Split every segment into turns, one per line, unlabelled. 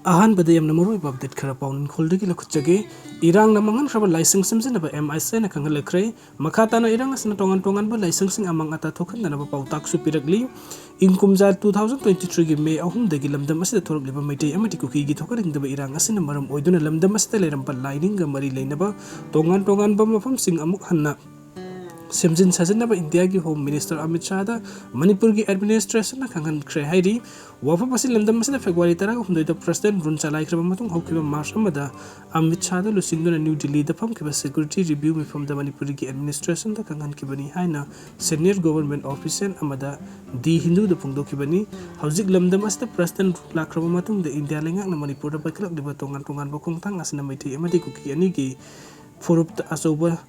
Ahan bada yam namuru ibab det khara paun kholdegi lakhutjage irang namangan khaba license simjin ba MIC na kangal lekre makhata na irang asna tongan ba licensing amang ata thokhan na ba pautak su pirakli income jar 2023 gi me ahum degi lamdam asida thorok liba maitei amati kuki gi thokaring ba irang asina maram oiduna lamdam asida leram pa lining ga mari leina ba tongan ba mafam sing amuk hanna Semjin Sajanaba India ki Home Minister Amit Shah da Manipur ki administration na kangan kre hairi wafa pasi lamdam masida February tara hundoi da President run chalai kraba matung haukiba March amada Amit Shah da lusingdo na New Delhi da pham kiba security review Meefam da Manipur ki administration da kangan kibani haina senior government official amada di Hindu da pungdo kibani hauzik lamdam masida President lakraba matung da India lengak na Manipur da bakilak diba tongan bakong tang asna maiti amati kuki ani ki forup da asoba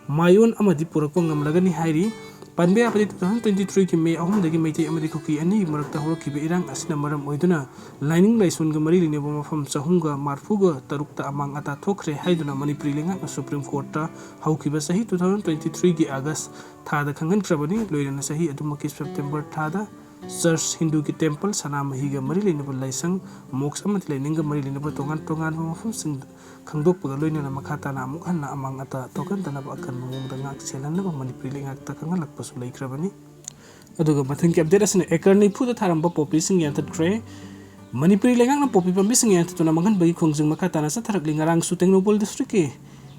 Mayon amadi purakpo ngamlagani hairi panbe apadi 2023 ki me ahum dagi maiti amadi kuki ani marakta horkibe irang asina maram oiduna lining laisun ga mari lene boma fam chahunga marfuga tarukta amang ata thokre haiduna manipuri lenga supreme court ta haukiba sahi 2023 ki august thada khangan krabani loirana sahi adumaki september thada Church Hindu ki temple sana mahiga mari lene ba laisang moks amati laininga mari lene ba tongan mafum sing khangdok paga loina na makhata na amuk hanna amang ata tokan tana ba akan mung danga selan na ba manipuri lenga ta kangalak pasu laikrabani aduga mathang ki update asne ekarni phu da tharamba popi sing yantat kre manipuri lenga na popi pambi sing yantat na mangan bagi khongjing makhata na sa tharak lingarang su Tengnopol district ke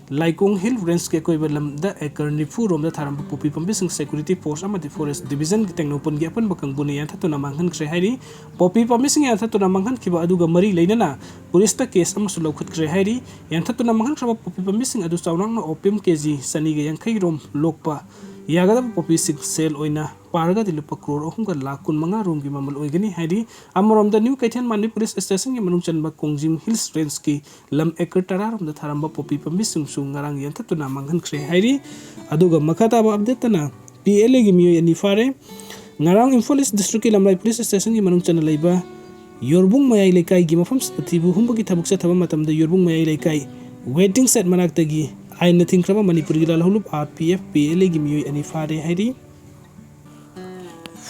Laikong Hill Range ke koiba lamda ekarni phu rom da tharamba popi pambi sing security force amati forest division ki Tengnopol gi apan bakang buni yantat na manghan kre hairi popi pambi sing yantat na manghan kiba aduga mari leina na police ta case am su lokhut kre hairi yantat na manghan khaba popi pambi sing adu chawnang na opium kg sani ga yankhai rom lokpa yagada popi sing sale oina parga dilupa crore ohum ga lakun manga room gi mamal oigani hairi amorom da new kaithan mani police station gi manung chanba kongjim hills range ki lam ekar tara rom da tharamba popi pambi sing sung ngarang yan tatuna manghan kre hairi aduga makhata ba update na PLA gi miyo yani fare ngarang Imphal East district ki lamrai police station gi manung chana leiba yorbung mayai lekai gi mafam thibu humba gi thabuk sa thaba matam da yorbung mayai lekai waiting set manak tagi I nothing kraba manipur gi lal hulub RPF PLA gi miyo ani fare hairi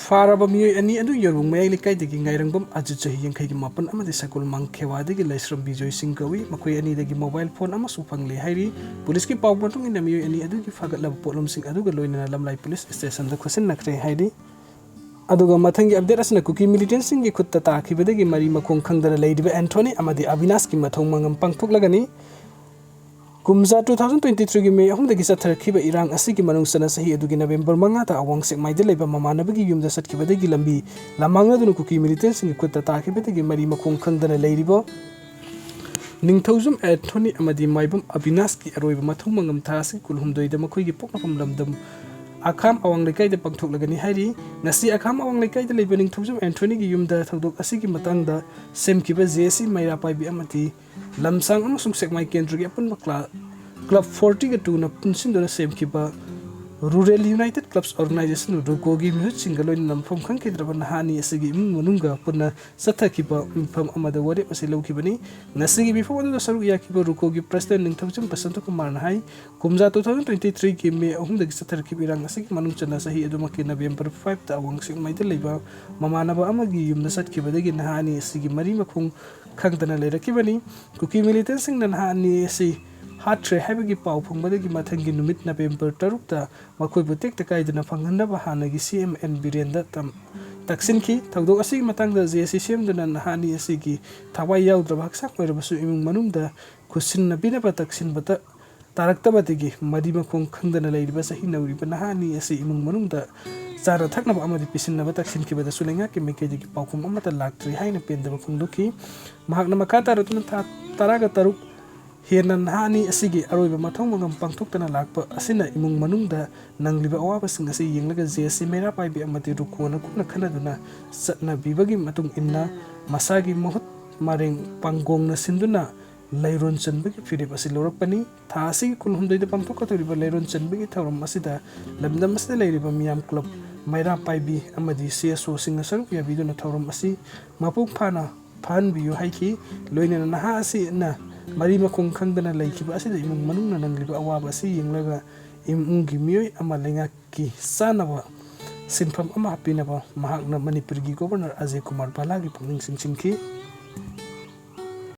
faraba miyo ani adu yorbung mayai lekai dagi ngairangbam aju chahi yangkai gi mapan amadi sakul mangkhewa dagi laisram bijoy singh kawi makoi ani dagi mobile phone ama supangle hairi police ki paw matung ina miyo ani adu gi fagat lab polom sing adu ga loina lamlai police station da khosin nakre hairi aduga mathangi update asna Kuki Millitantsingna Makhutta takhibadagi mari makong khangdana leidiba Anthony amadi Avinash ki mathong mangam pangthok lagani Kumza 2023 gi me ahum dagi satharkhiba irang asigi manung sana sahi adugi November manga ta awang sek maide leiba mamanabagi yumda satkibadagi lambi lamangna dunu Kuki Millitantsingna Makhutta takhibadagi mari makong khangdana leiribo Ningthojum Anthony amadi maibam Avinash ki aroiba mathong mangam thasi kulhumdoida makhoi gi poknapam lamdam Akham awang lekai de pangthok lagani hairi ngasi akham awang lekai de leiba ningthojum Anthony gi yumda thodok asigi matangda semkiba JC maira paibi amati lamsang amasung sekmai kendra gi apan club 40 ga 2 na punsin dona semkiba Rural United Clubs Organization ruko gi mihut singaloin namphom khang kedraba nahani asigi mununga punna sathakiba Meefam amada wari asilo kibani nasigi Meefam adu saru yakiba ruko gi president ningthojum Basanto Kumar nahai kumza 2023 ki me ahum dagi satharkiba irang asigi manung chana sahi adumaki November 5 ta awang sing maide leiba mamanaba amagi yumna satkiba dagi nahani asigi mari makhung khangdana leirakibani Kuki Millitantsingna nahani asi hatre habagi pau phungbadagi mathangi numit November 3 ta makhoi butek ta kaidana phanghanaba hanagi CMN Birenda tam taksin ki thagdok asigi matangda JCCM dana nahani asigi thawai yaudra haksak oirabasu imung manumda khusin nabina ba taksin bata taraktabadagi madi makhong khangdana leiriba sahi nauriba nahani asi imung manumda Zara thaknaba amadi pisinna taksin ki bada sulenga ki mekedi ki paukum amata laktri haina pendaba phungdoki mahakna makhata ratuna taraga taruk Hirnan hani asigi aroiba mathong mangam pangthoktana lakpa asina imung manungda nangliba awabasing asi yenglaga JC mera paibi amati rukona kuna khanaduna satna bibagi matung inna masagi mohut mareng panggongna sinduna leiron chanbagi firib asi lorakpani thasi kulhumdoida pangthokkatoriba leiron chanbagi thawram asida lamdam asida leiriba miyam club maira paibi amadi CSO singa saruk yabiduna thawram asi mapuk phana phan biyo haiki loina naha asi na mari makong khangdana laikhiba asida imung manungna nangliba awaba asi yenglaga imungi miyoi ama lenga ki sanaba sinpham ama hapinaba mahakna Manipur gi governor Ajay Kumar Balagi pungning singchingki